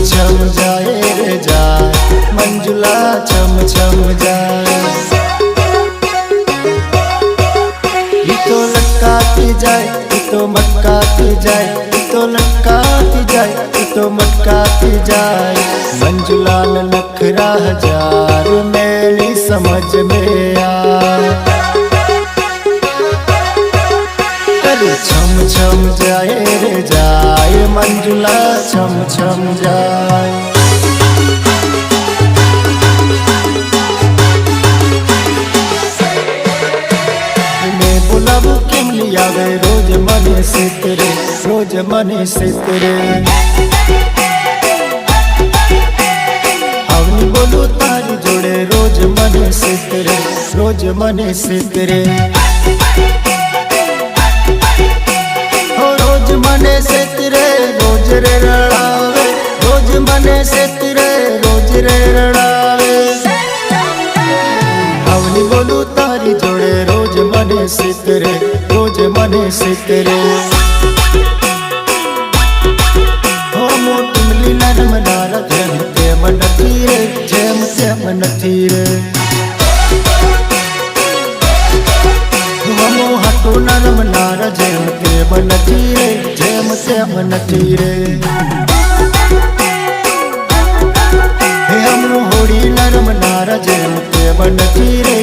छम जाए रे जाए, मंजुला छम छम जाए। ये तो लटकाती जाए, ये तो मटकाती जाए, ये तो लटकाती जाए, ये तो मटकाती जाए। मंजुला न नखरा हजार मेरी समझ में आए। अरे छम छम जाए रे जाए, मंजुला छम छम जाए। मैं बुलाबू किम लिया गए रोज मने से तेरे, रोज मने से तेरे। हवनी बोलू तारी जोड़े रोज मने से तेरे, रोज मने से तेरे। रोज मने से तेरे रोज रे रड़ावे, रोज मने से तेरे रोज रे रड़ावे। हवनी बोलू तारी जोड़े रोज मने से तेरे, रोज मने से तेरे। हो मोटमली नरम नारा जेम तेम नथी रे, जेम तेम नथी रे। हमो हटो नरम नारा जेम तेम नथी रे, जेम तेम नथी रे। हे हमरो होड़ी नरम नारा जेम तेम नथी रे।